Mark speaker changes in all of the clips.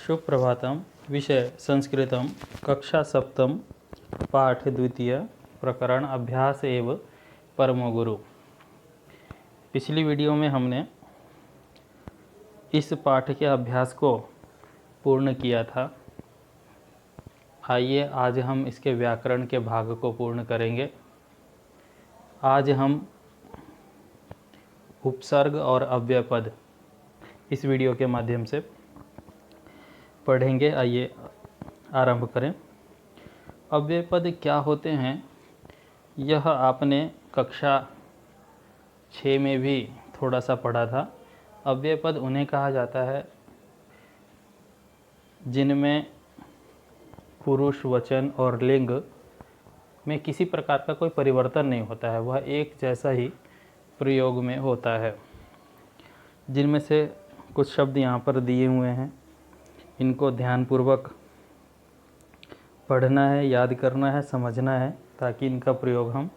Speaker 1: सुप्रभातम। विषय संस्कृतम, कक्षा सप्तम, पाठ द्वितीय, प्रकरण अभ्यास एवं परमो गुरु। पिछली वीडियो में हमने इस पाठ के अभ्यास को पूर्ण किया था। आइए आज हम इसके व्याकरण के भाग को पूर्ण करेंगे। आज हम उपसर्ग और अव्ययपद इस वीडियो के माध्यम से पढ़ेंगे। आइए आरंभ करें। अव्ययपद क्या होते हैं, यह आपने कक्षा 6 में भी थोड़ा सा पढ़ा था। अव्ययपद उन्हें कहा जाता है जिनमें पुरुष, वचन और लिंग में किसी प्रकार का कोई परिवर्तन नहीं होता है, वह एक जैसा ही प्रयोग में होता है। जिनमें से कुछ शब्द यहाँ पर दिए हुए हैं, इनको ध्यानपूर्वक पढ़ना है, याद करना है, समझना है, ताकि इनका प्रयोग हम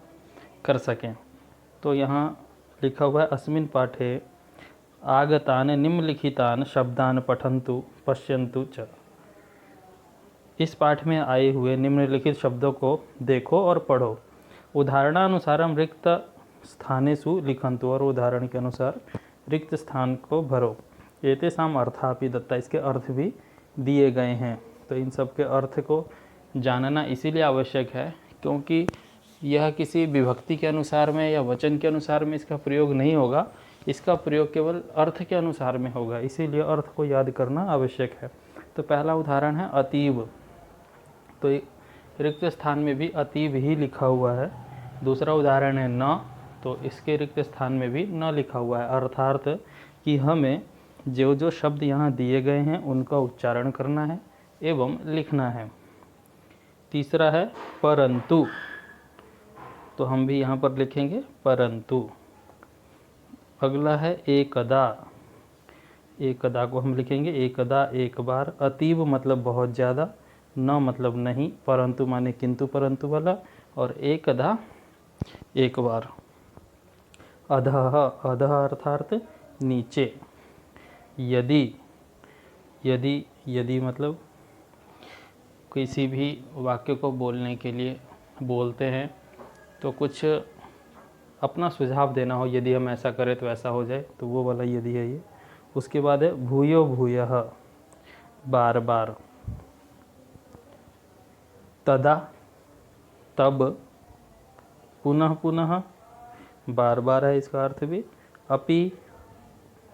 Speaker 1: कर सकें। तो यहाँ लिखा हुआ है, अस्मिन् पाठे आगतान निम्नलिखितान शब्दान पठन्तु पश्यन्तु च। इस पाठ में आए हुए निम्नलिखित शब्दों को देखो और पढ़ो। उदाहरणानुसारम रिक्त स्थानेषु लिखन्तु, और उदाहरण के अनुसार रिक्त स्थान को भरो। एतेषाम् अर्थापि दत्ता, इसके अर्थ भी दिए गए हैं। तो इन सब के अर्थ को जानना इसीलिए आवश्यक है क्योंकि यह किसी विभक्ति के अनुसार में या वचन के अनुसार में इसका प्रयोग नहीं होगा, इसका प्रयोग केवल अर्थ के अनुसार में होगा। इसीलिए अर्थ को याद करना आवश्यक है। तो पहला उदाहरण है अतीव। तो रिक्त स्थान में भी अतीव ही लिखा हुआ है। दूसरा उदाहरण है न, तो इसके रिक्त स्थान में भी न लिखा हुआ है। अर्थात कि हमें जो जो शब्द यहाँ दिए गए हैं उनका उच्चारण करना है एवं लिखना है। तीसरा है परंतु, तो हम भी यहाँ पर लिखेंगे परंतु। अगला है एकदा। एकदा को हम लिखेंगे एकदा, एक बार। अतीव मतलब बहुत ज़्यादा, न मतलब नहीं, परंतु माने किंतु परंतु वाला, और एकदा एक बार। अधः, अधः अर्थात नीचे। यदि, यदि, यदि मतलब किसी भी वाक्य को बोलने के लिए बोलते हैं तो कुछ अपना सुझाव देना हो, यदि हम ऐसा करें तो ऐसा हो जाए, तो वो वाला यदि है ये। उसके बाद है भूयो भूयः, बार बार। तदा, तब। पुनः पुनः, बार बार है इसका अर्थ भी। अपि,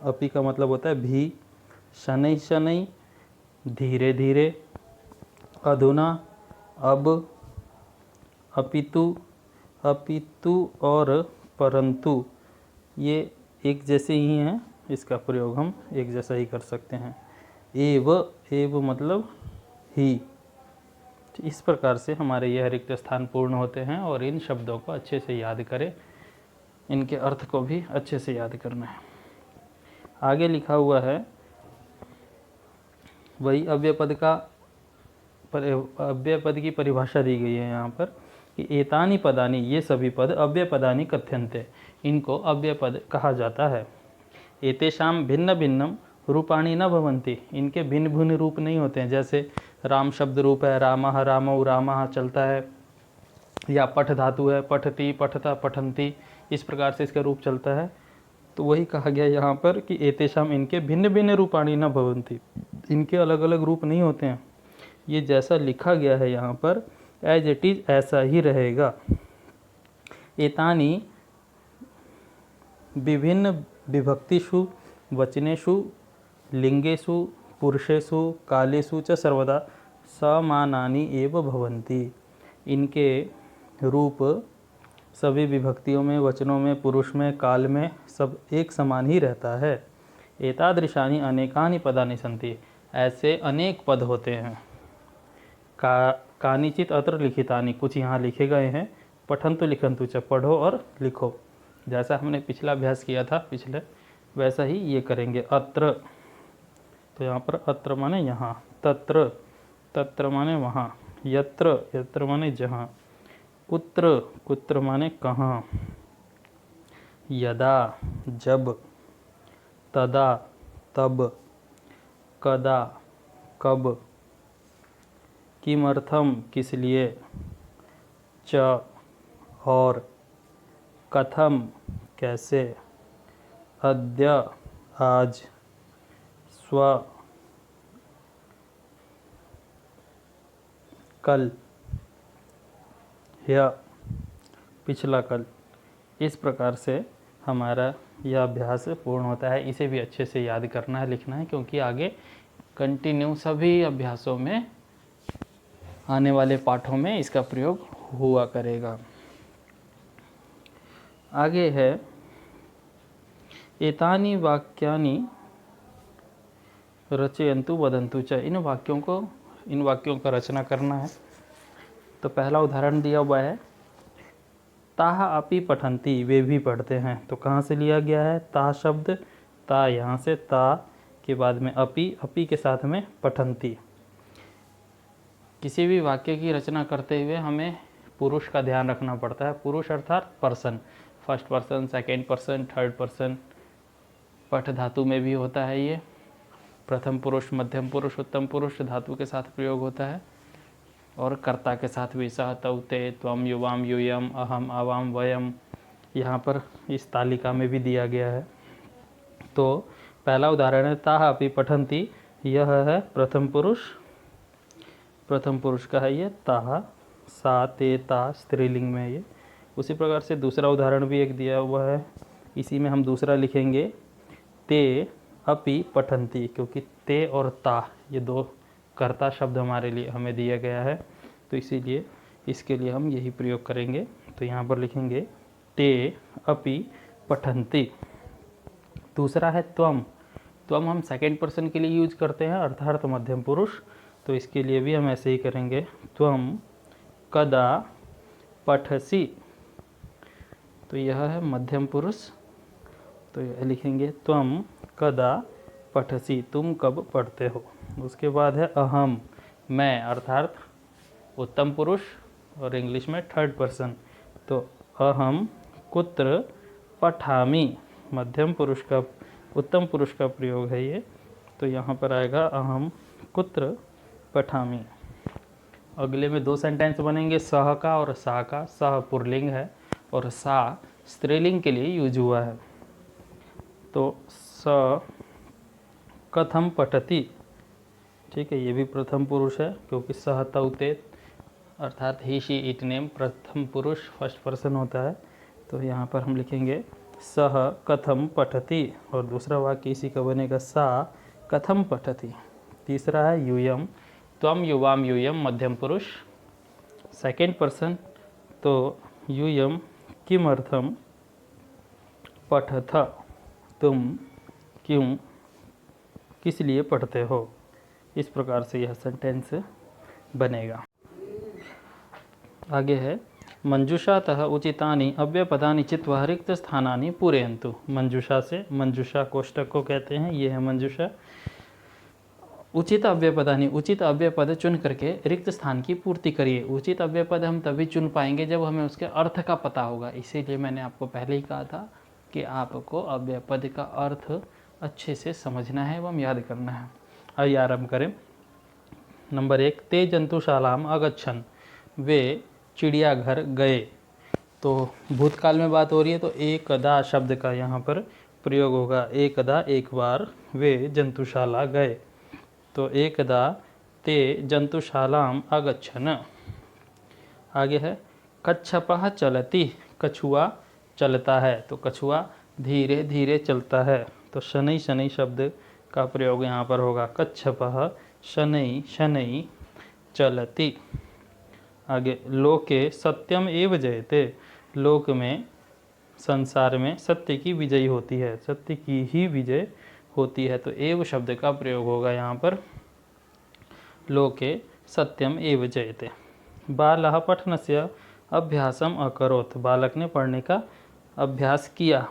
Speaker 1: अपि का मतलब होता है भी। शनै शनै, धीरे धीरे। अधुना, अब। अपितु, अपितु और परंतु ये एक जैसे ही हैं, इसका प्रयोग हम एक जैसा ही कर सकते हैं। एव, एव मतलब ही। इस प्रकार से हमारे यह रिक्त स्थान पूर्ण होते हैं और इन शब्दों को अच्छे से याद करें, इनके अर्थ को भी अच्छे से याद करना है। आगे लिखा हुआ है वही अव्ययपद का, अव्ययपद की परिभाषा दी गई है यहाँ पर कि एतानि पदानि, ये सभी पद अव्ययपदानि कथ्यन्ते, इनको अव्ययपद कहा जाता है। एतेषां भिन्न भिन्नम रूपाणि न भवन्ति, इनके भिन्न भिन्न रूप नहीं होते हैं। जैसे राम शब्द रूप है रामः, रामौ, रामः चलता है, या पठ धातु है पठति, पठता, पठन्ति, इस प्रकार से इसका रूप चलता है। तो वही कहा गया यहाँ पर कि एतेषाम, इनके भिन्न भिन्न रूपाणि न भवन्ति, इनके अलग अलग रूप नहीं होते हैं। ये जैसा लिखा गया है यहाँ पर एज इट इज ऐसा ही रहेगा। एतानि विभिन्न विभक्तिषु वचनेषु लिंगेषु पुरुषेषु कालेषु च सर्वदा समानानि एव भवन्ति, इनके रूप सभी विभक्तियों में, वचनों में, पुरुष में, काल में सब एक समान ही रहता है। एतादृशानि अनेकानि पदानि सन्ति, ऐसे अनेक पद होते हैं। कानिचित अत्र लिखितानि, कुछ यहाँ लिखे गए हैं। पठन्तु लिखन्तु च, पढ़ो और लिखो। जैसा हमने पिछला अभ्यास किया था पिछले, वैसा ही ये करेंगे। अत्र, तो यहाँ पर अत्र माने यहाँ। तत्र, तत्र माने वहाँ। यत्र, यत्र माने जहाँ। कुत्र, कुत्र माने कहाँ। यदा, जब। तदा, तब। कदा, कब, किमर्थम किस लिए, च और, कथम कैसे, अद्य आज, स्व कल, ह्य पिछला कल। इस प्रकार से हमारा यह अभ्यास पूर्ण होता है। इसे भी अच्छे से याद करना है, लिखना है, क्योंकि आगे कंटिन्यू सभी अभ्यासों में, आने वाले पाठों में इसका प्रयोग हुआ करेगा। आगे है एतानि वाक्यानि रचयन्तु वदन्तु च। इन वाक्यों का रचना करना है। तो पहला उदाहरण दिया हुआ है, ताः अपि पठन्ति, वे भी पढ़ते हैं। तो कहाँ से लिया गया है? ता शब्द, ता यहाँ से, ता के बाद में अपि के साथ में पठन्ति। किसी भी वाक्य की रचना करते हुए हमें पुरुष का ध्यान रखना पड़ता है। पुरुष अर्थात person, first person, second person, third person. पठ धातु में भी होता है ये। प्रथम पुरुष, मध्यम पुरुष, उत्तम पुरुष धातु के साथ प्रयोग होता है। और कर्ता के साथ भी सह, तौ, ते, त्वम, युवाम, यूयम, अहम, आवाम, वयम, यहाँ पर इस तालिका में भी दिया गया है। तो पहला उदाहरण है ताः अपि पठन्ति, यह है प्रथम पुरुष। प्रथम पुरुष का है ये ताः, सा, ते, ता स्त्रीलिंग में ये। उसी प्रकार से दूसरा उदाहरण भी एक दिया हुआ है। इसी में हम दूसरा लिखेंगे ते अपि पठन्ति, क्योंकि ते और ता ये दो कर्ता शब्द हमारे लिए हमें दिया गया है। तो इसीलिए इसके लिए हम यही प्रयोग करेंगे। तो यहाँ पर लिखेंगे ते अपि पठन्ति। दूसरा है त्वम। त्वम हम सेकेंड पर्सन के लिए यूज करते हैं, अर्थात मध्यम पुरुष। तो इसके लिए भी हम ऐसे ही करेंगे, त्वम कदा पठसि। तो यह है मध्यम पुरुष। तो यह लिखेंगे त्वम कदा पठसि, तुम कब पढ़ते हो। उसके बाद है अहम, मैं, अर्थात उत्तम पुरुष और इंग्लिश में थर्ड पर्सन। तो अहम कुत्र पठामि, मध्यम पुरुष का, उत्तम पुरुष का प्रयोग है ये। तो यहाँ पर आएगा अहम कुत्र पठामि। अगले में दो सेंटेंस बनेंगे, सह का और सा का। सह पुल्लिंग है और सा स्त्रीलिंग के लिए यूज हुआ है। तो स कथम पठति, ठीक है, ये भी प्रथम पुरुष है, क्योंकि सह, तौ, ते अर्थात ही, शी, इट नेम प्रथम पुरुष फर्स्ट पर्सन होता है। तो यहाँ पर हम लिखेंगे सह कथम पठति। और दूसरा वाक्य इसी का बनेगा सा कथम पठति। तीसरा है यूयम, त्वम, युवाम, यूयम मध्यम पुरुष सेकेंड पर्सन। तो यूयम किमर्थम पठथ, तुम क्यों, किस लिए पढ़ते हो। इस प्रकार से यह सेंटेंस बनेगा। आगे है मंजूषातः उचितानि अव्ययपदानि चित्वा रिक्त स्थानानि पूरयन्तु। मंजूषा से, मंजूषा कोष्टक को कहते हैं, ये है मंजूषा। उचित अव्ययपदानि, उचित अव्ययपद चुन करके रिक्त स्थान की पूर्ति करिए। उचित अव्ययपद हम तभी चुन पाएंगे जब हमें उसके अर्थ का पता होगा। इसीलिए मैंने आपको पहले ही कहा था कि आपको अव्ययपद का अर्थ अच्छे से समझना है एवं याद करना है। आइए आरंभ करें। नंबर 1, ते जंतुशालाम अगच्छन्, वे चिड़ियाघर गए। तो भूतकाल में बात हो रही है, तो एकदा शब्द का यहाँ पर प्रयोग होगा। एकदा, एक बार, वे जंतुशाला गए। तो एकदा ते जंतुशालाम अगच्छन्। आगे है कच्छपः चलति, कछुआ चलता है। तो कछुआ धीरे धीरे चलता है। तो शनै शनै शब्द का प्रयोग यहाँ पर होगा। कच्छपः शनै शनै चलति। आगे लोके सत्यम एव जयते, लोक में, संसार में सत्य की विजय होती है, सत्य की ही विजय होती है। तो एव शब्द का प्रयोग होगा यहाँ पर। लोके सत्यम एव जयते। बालः पठनस्य अभ्यासम अकरोत्, बालक ने पढ़ने का अभ्यास किया।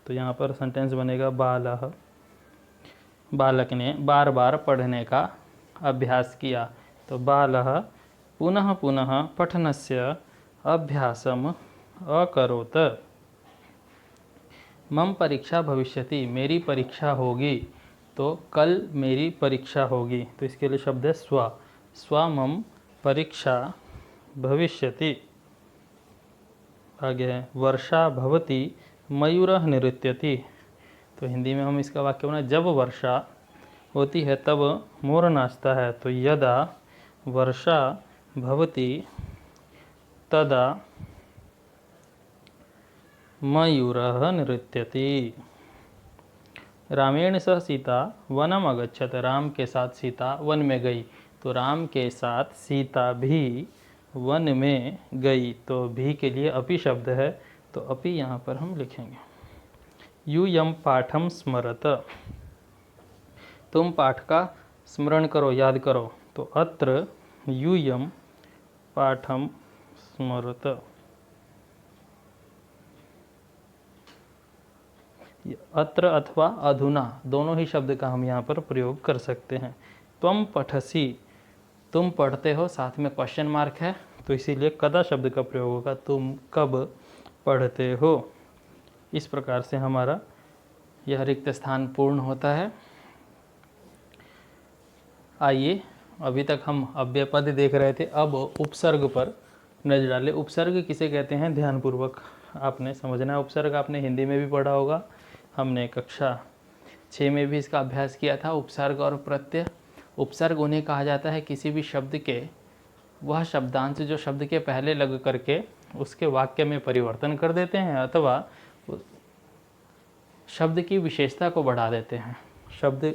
Speaker 1: तो यहाँ पर सेंटेंस बनेगा बालः, बालक ने बार बार पढ़ने का अभ्यास किया। तो बालः पुनः पुनः पठनस्य अभ्यासम अकरोत्। मम परीक्षा भविष्यति, मेरी परीक्षा होगी। तो कल मेरी परीक्षा होगी, तो इसके लिए शब्द है स्व। स्व मम परीक्षा भविष्यति। आगे है वर्षा भवति मयूरः नृत्यति। तो हिंदी में हम इसका वाक्य बनाए, जब वर्षा होती है तब मोर नाचता है। तो यदा वर्षा भवति तदा मयूरः नृत्यति। रामेण सह सीता वनम अगच्छत। राम के साथ सीता वन में गई। तो राम के साथ सीता भी वन में गई। तो भी के लिए अपि शब्द है, तो अपि यहाँ पर हम लिखेंगे। यूयम पाठम स्मरत। तुम पाठ का स्मरण करो, याद करो। तो अत्र यूयम पाठम स्मरत। अत्र अथवा अधुना दोनों ही शब्द का हम यहाँ पर प्रयोग कर सकते हैं। त्वम पठसी, तुम पढ़ते हो, साथ में क्वेश्चन मार्क है, तो इसीलिए कदा शब्द का प्रयोग होगा, तुम कब पढ़ते हो। इस प्रकार से हमारा यह रिक्त स्थान पूर्ण होता है। आइए, अभी तक हम अव्यय पद देख रहे थे, अब उपसर्ग पर नजर डालें। उपसर्ग किसे कहते हैं, ध्यानपूर्वक आपने समझना है। उपसर्ग आपने हिंदी में भी पढ़ा होगा, हमने कक्षा 6 में भी इसका अभ्यास किया था। उपसर्ग और प्रत्यय, उपसर्ग उन्हें कहा जाता है किसी भी शब्द के वह शब्दांश जो शब्द के पहले लग करके उसके वाक्य में परिवर्तन कर देते हैं, अथवा शब्द की विशेषता को बढ़ा देते हैं, शब्द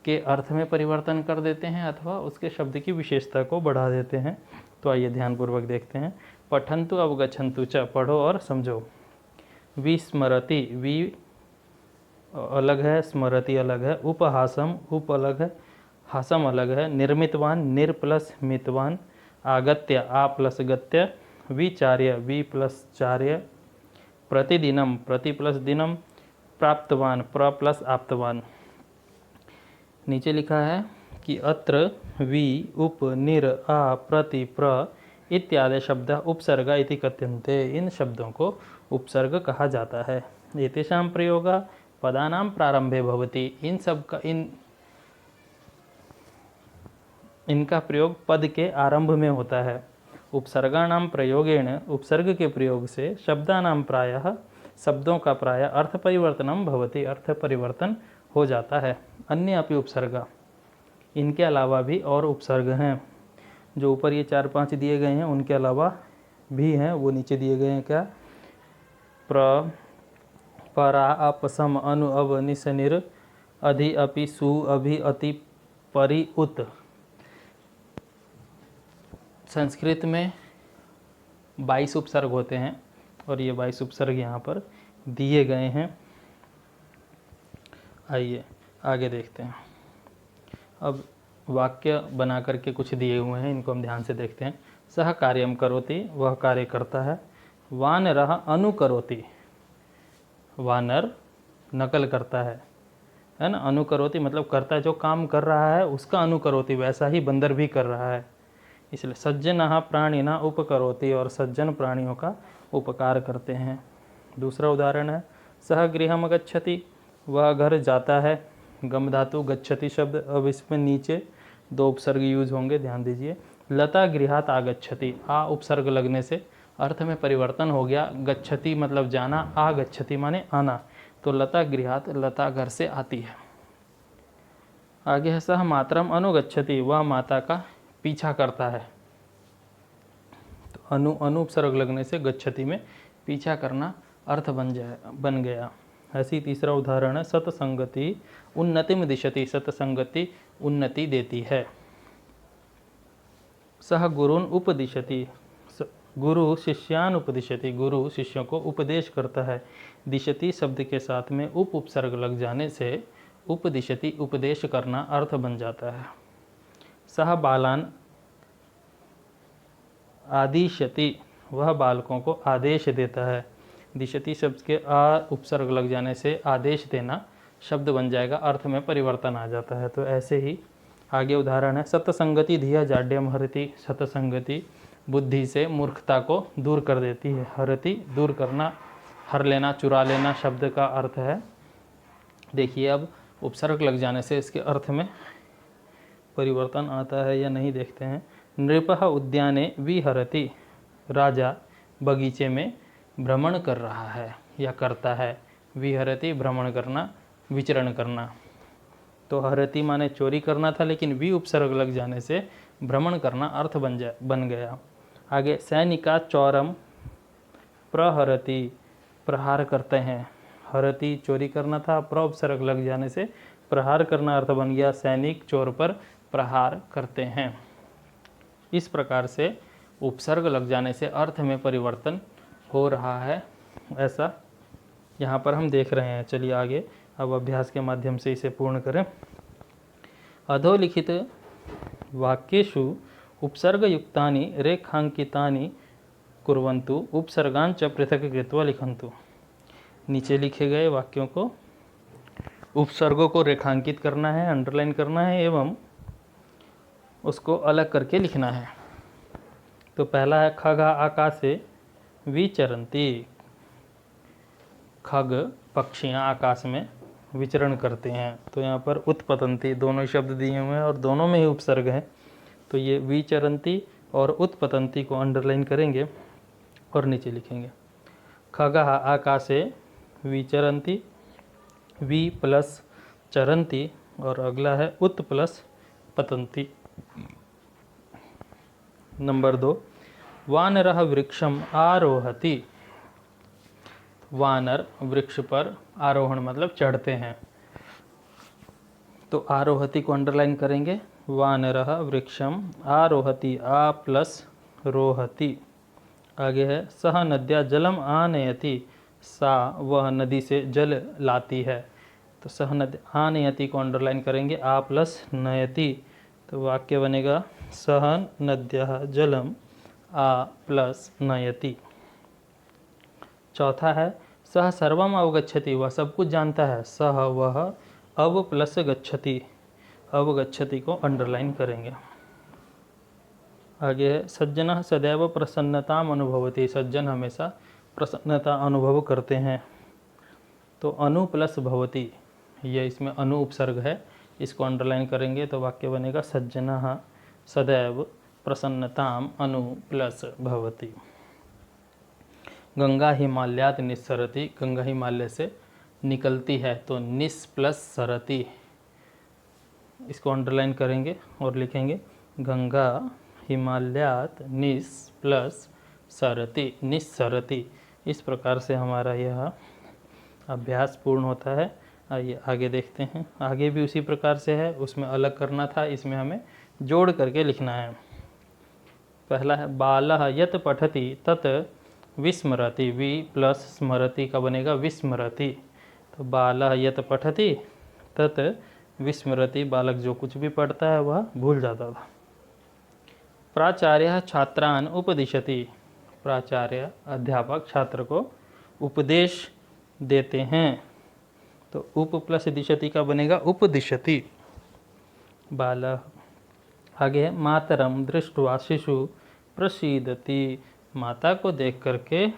Speaker 1: के अर्थ में परिवर्तन कर देते हैं, अथवा उसके शब्द की विशेषता को बढ़ा देते हैं। तो आइए ध्यानपूर्वक देखते हैं। पठन्तु अवगच्छन्तु च, पढ़ो और समझो। विस्मरति, वि अलग है, स्मरति अलग है। उपहासम, उप अलग है, हासम अलग है। निर्मितवान, निर प्लस मितवान। आगत्य, आ प्लस गत्य। विचार्य, वि प्लस चार्य। प्रतिदिनम, प्रति प्लस दिनम। प्राप्तवान, प्र प्लस आप्तवान। नीचे लिखा है कि अत्र वि, उप, निर, आ, प्रति, प्र इत्यादि शब्द उपसर्ग इति कथ्यन्ते। इन शब्दों को उपसर्ग कहा जाता है। एतेषां प्रयोग पदानां प्रारंभे भवति। इन सब का इनका प्रयोग पद के आरंभ में होता है। उपसर्गाणां प्रयोगेण, उपसर्ग के प्रयोग से शब्दानां प्रायः, शब्दों का प्रायः अर्थ परिवर्तनम भवति, अर्थ परिवर्तन हो जाता है। अन्य अपि उपसर्ग, इनके अलावा भी और उपसर्ग हैं। जो ऊपर ये 4-5 दिए गए हैं उनके अलावा भी हैं, वो नीचे दिए गए हैं। क्या, प्र, परा, अप, सम, अनु, अव, निस, निर, अधि, अपि, सु, अभि, अति, परि, उत। संस्कृत में 22 उपसर्ग होते हैं और ये 22 उपसर्ग यहाँ पर दिए गए हैं। आइए आगे देखते हैं। अब वाक्य बना करके कुछ दिए हुए हैं, इनको हम ध्यान से देखते हैं। सह कार्यम करोति, वह कार्य करता है। वानरः अनुकरोति, वानर नकल करता है ना। अनुकरोति मतलब करता है, जो काम कर रहा है उसका अनुकरोति, वैसा ही बंदर भी कर रहा है। इसलिए सज्जनः प्राणिनः उपकरोति, और सज्जन प्राणियों का उपकार करते हैं। दूसरा उदाहरण है सह गृहम गच्छति, वह घर जाता है। गम धातु, गच्छति शब्द। अब इसमें नीचे 2 उपसर्ग यूज होंगे, ध्यान दीजिए। लता गृहात आगच्छति, आ उपसर्ग लगने से अर्थ में परिवर्तन हो गया। गच्छति मतलब जाना, आगच्छति माने आना। तो लता गृहात, लता घर से आती है। आगे है सह मातरम अनुगच्छति, वह माता का पीछा करता है। तो अनु उपसर्ग लगने से गच्छति में पीछा करना अर्थ बन गया। ऐसी तीसरा उदाहरण है सतसंगति उन्नतिम दिशति, सतसंगति उन्नति देती है। सह गुरुन उपदिशति, गुरु शिष्यान उपदिशति, गुरु शिष्यों को उपदेश करता है। दिशति शब्द के साथ में उप उपसर्ग लग जाने से उपदिशति उपदेश करना अर्थ बन जाता है। सह बालान आदिशति, वह बालकों को आदेश देता है। दिशति शब्द के आ उपसर्ग लग जाने से आदेश देना शब्द बन जाएगा, अर्थ में परिवर्तन आ जाता है। तो ऐसे ही आगे उदाहरण है सतसंगति धिया जाड्यम हरति, सतसंगति बुद्धि से मूर्खता को दूर कर देती है। हरति दूर करना, हर लेना, चुरा लेना शब्द का अर्थ है। देखिए अब उपसर्ग लग जाने से इसके अर्थ में परिवर्तन आता है या नहीं देखते हैं। नृपः उद्याने विहरति, राजा बगीचे में भ्रमण कर रहा है या करता है। विहरति भ्रमण करना, विचरण करना। तो हरति माने चोरी करना था, लेकिन वि उपसर्ग लग जाने से भ्रमण करना अर्थ बन गया। आगे सैनिका चौरम प्रहरति, प्रहार करते हैं। हरति चोरी करना था, प्र उपसर्ग लग जाने से प्रहार करना अर्थ बन गया। सैनिक चोर पर प्रहार करते हैं। इस प्रकार से उपसर्ग लग जाने से अर्थ में परिवर्तन हो रहा है, ऐसा यहाँ पर हम देख रहे हैं। चलिए आगे अब अभ्यास के माध्यम से इसे पूर्ण करें। अधोलिखित वाक्येषु उपसर्गयुक्तानि रेखांकितानि कुर्वन्तु, उपसर्गान् च पृथक् कृत्वा लिखन्तु। नीचे लिखे गए वाक्यों को, उपसर्गों को रेखांकित करना है, अंडरलाइन करना है एवं उसको अलग करके लिखना है। तो पहला है खगा आकाशे विचरन्ति। खग पक्षियाँ आकाश में विचरण करते हैं। तो यहाँ पर उत्पतंती दोनों शब्द दिए हुए हैं और दोनों में ही उपसर्ग है। तो ये विचरन्ति और उत्पतंती को अंडरलाइन करेंगे और नीचे लिखेंगे। खगः आकाशे विचरन्ति, वि प्लस चरन्ति और अगला है उत प्लस पतन्ति। नंबर 2, वानरः वृक्षम आरोहति। वानर वृक्ष पर आरोहण मतलब चढ़ते हैं। तो आरोहति को अंडरलाइन करेंगे। वानरः वृक्षम आरोहति, आ प्लस रोहति। आगे है सह नद्या जलम आनयति, सा वह नदी से जल लाती है। तो सह नद आनयति को अंडरलाइन करेंगे, आ प्लस नयति। तो वाक्य बनेगा सह नद्यः जलम आ प्लस नयति। चौथा है सह सर्वम अवगच्छति, वह सब कुछ जानता है। सह वह अव प्लस गच्छति, अवगच्छति को अंडरलाइन करेंगे। आगे है सज्जनः सदैव प्रसन्नताम अनुभवति, सज्जन हमेशा प्रसन्नता अनुभव करते हैं। तो अनु प्लस भवति, यह इसमें अनु उपसर्ग है, इसको अंडरलाइन करेंगे तो वाक्य बनेगा सज्जनः सदैव प्रसन्नताम अनु प्लस भवति। गंगा हिमालयात निस्सरति, गंगा हिमालय से निकलती है। तो निस प्लस सरति, इसको अंडरलाइन करेंगे और लिखेंगे गंगा हिमालयात निस प्लस सरति, निस्सरति। इस प्रकार से हमारा यह अभ्यास पूर्ण होता है। आइए आगे देखते हैं। आगे भी उसी प्रकार से है, उसमें अलग करना था, इसमें हमें जोड़ करके लिखना है। पहला है बालः यत् पठति तत् विस्मरति, वि प्लस स्मरति का बनेगा विस्मरति। तो बालः यत् पठति तत् विस्मरति, बालक जो कुछ भी पढ़ता है वह भूल जाता था। प्राचार्य छात्रान उपदिशति, प्राचार्य अध्यापक छात्र को उपदेश देते हैं। तो उप प्लस दिशति का बनेगा उपदिशति। बालः। आगे है मातरम दृष्ट्वा शिशु प्रसीदति, माता को देख करके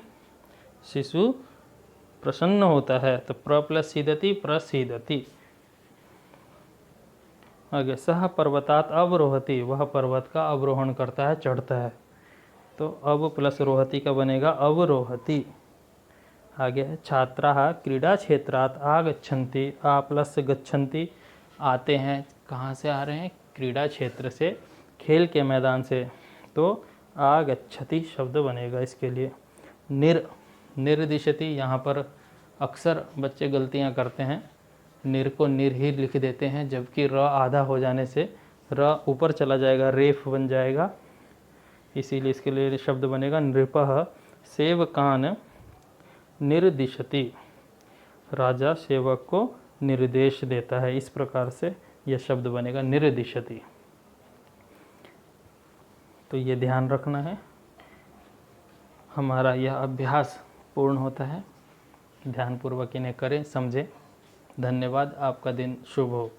Speaker 1: शिशु प्रसन्न होता है। तो प्र प्लस सीदति प्रसीदति। आगे सह पर्वतात अवरोहति, वह पर्वत का अवरोहण करता है, चढ़ता है। तो अव प्लस रोहति का बनेगा अवरोहति। आगे है छात्राः क्रीडा क्षेत्रात् आगच्छन्ति, आ प्लस गच्छन्ति, आते हैं। कहाँ से आ रहे हैं? क्रीडा क्षेत्र से, खेल के मैदान से। तो आगच्छति शब्द बनेगा इसके लिए। निर्दिशति, यहाँ पर अक्सर बच्चे गलतियाँ करते हैं, निर को निर ही लिख देते हैं, जबकि र आधा हो जाने से र ऊपर चला जाएगा, रेफ बन जाएगा। इसीलिए इसके लिए शब्द बनेगा नृपः सेवकान निर्दिशति, राजा सेवक को निर्देश देता है। इस प्रकार से यह शब्द बनेगा निर्दिशति। तो ये ध्यान रखना है। हमारा यह अभ्यास पूर्ण होता है। ध्यानपूर्वक इन्हें करें, समझें। धन्यवाद। आपका दिन शुभ हो।